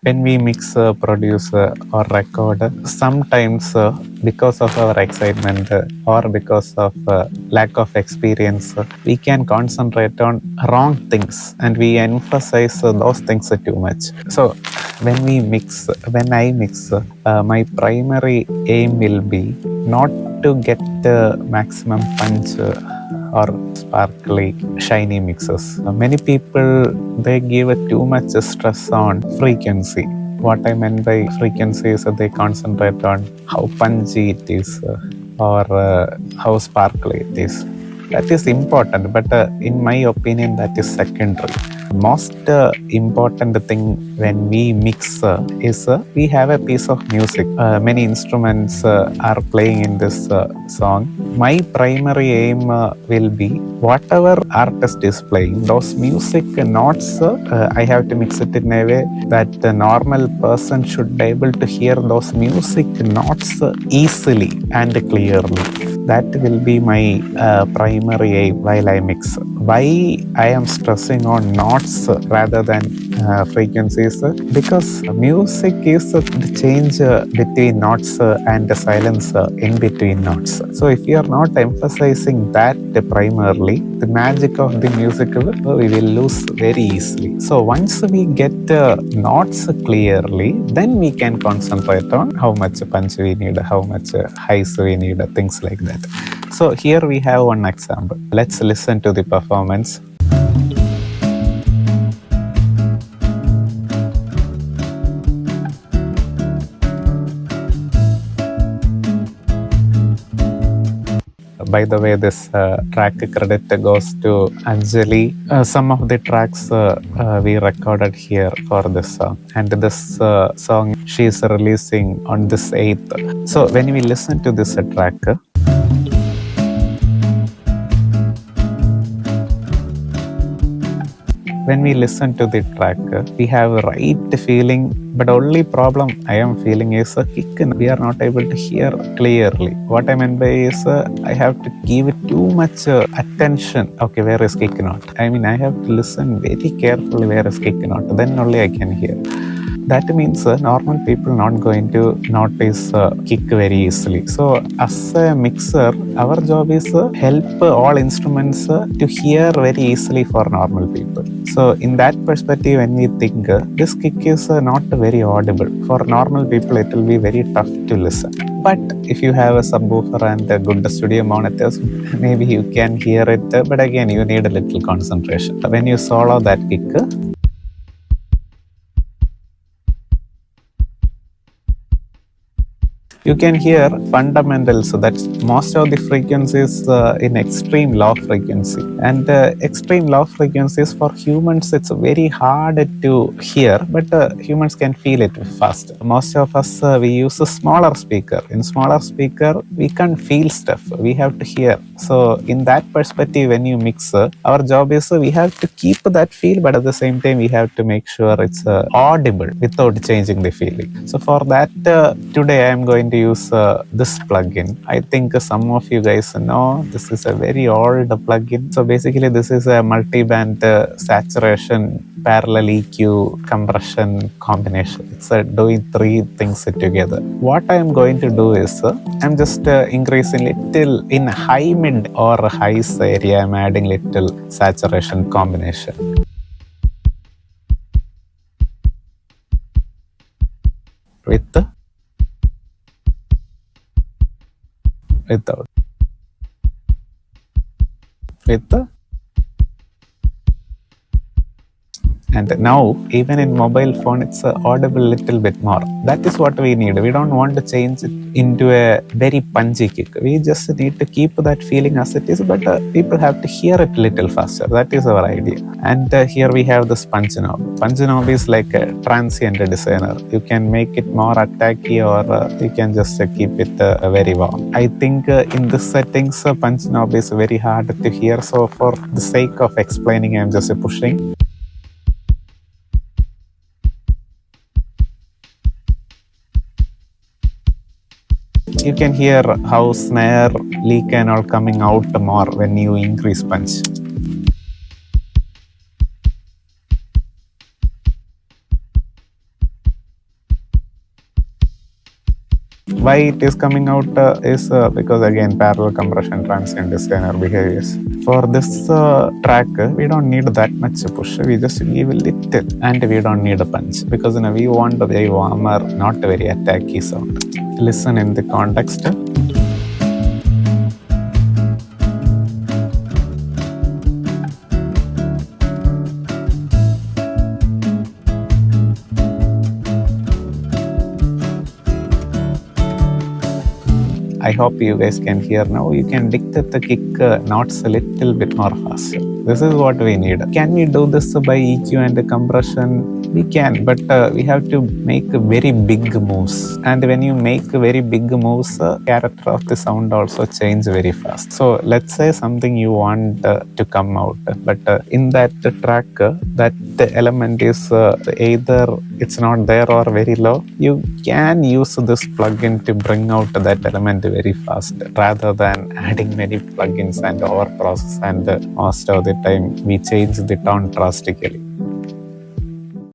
When we mix, produce, or record, sometimes because of our excitement or because of lack of experience, we can concentrate on wrong things and we emphasize those things too much. So when I mix, my primary aim will be not to get maximum punch or sparkly, shiny mixes. Many people, they give too much stress on frequency. What I meant by frequency is that they concentrate on how punchy it is or how sparkly it is. That is important, but in my opinion, that is secondary. Most important thing when we mix is we have a piece of music. Many instruments are playing in this song. My primary aim will be whatever artist is playing, those music notes, I have to mix it in a way that the normal person should be able to hear those music notes easily and clearly. That will be my primary aim while I mix. Why I am stressing on notes rather than frequencies? Because music is the change between notes and the silence in between notes. So if you are not emphasizing that primarily, the magic of the music we will lose very easily. So once we get notes clearly, then we can concentrate on how much punch we need, how much highs we need, things like that. So here we have one example. Let's listen to the performance. By the way, this track credit goes to Anjali. Some of the tracks we recorded here for this song. And this song she is releasing on this 8th. So when we listen to this track, when we listen to the track, we have a right feeling, but only problem I am feeling is a kick. We are not able to hear clearly. What I meant by is I have to give it too much attention. Okay, where is kick note? I mean, I have to listen very carefully where is kick note. Then only I can hear. That means normal people not going to notice kick very easily. So as a mixer, our job is help all instruments to hear very easily for normal people. So in that perspective, when we think this kick is not very audible. For normal people, it will be very tough to listen. But if you have a subwoofer and a good studio monitors, maybe you can hear it. But again, you need a little concentration. When you solo that kick, you can hear fundamentals. That's most of the frequencies in extreme low frequency. And extreme low frequencies for humans, it's very hard to hear, but humans can feel it fast. Most of us, we use a smaller speaker. In smaller speaker, we can't feel stuff. We have to hear. So in that perspective, when you mix, our job is we have to keep that feel, but at the same time, we have to make sure it's audible without changing the feeling. So for that, today I am going to use this plugin. I think some of you guys know this is a very old plugin. So basically this is a multi-band saturation, parallel EQ, compression combination. It's doing three things together. What I am going to do is I'm just increasing little in high mid or highs area. I'm adding little saturation combination. Without. With and now even in mobile phone it's audible little bit more. That is what we need. We don't want to change it into a very punchy kick. We just need to keep that feeling as it is, but people have to hear it little faster. That is our idea. And here we have this punch knob. Punch knob is like a transient designer. You can make it more attacky or you can just keep it very warm. I think in this settings punch knob is very hard to hear, so for the sake of explaining I'm just pushing. You can hear how snare, leak and all coming out more when you increase punch. Why it is coming out is because again parallel compression, transient designer behaviors. For this track, we don't need that much push. We just give a little, and we don't need a punch because we want a very warmer, not a very attacky sound. Listen in the context. I hope you guys can hear now. You can dictate the kick notes a little bit more faster. This is what we need. Can we do this by EQ and compression? We can, but we have to make very big moves. And when you make very big moves, character of the sound also change very fast. So let's say something you want to come out, but in that track, that element is either it's not there or very low. You can use this plugin to bring out that element very fast rather than adding many plugins and over process, and most of the time we change the tone drastically.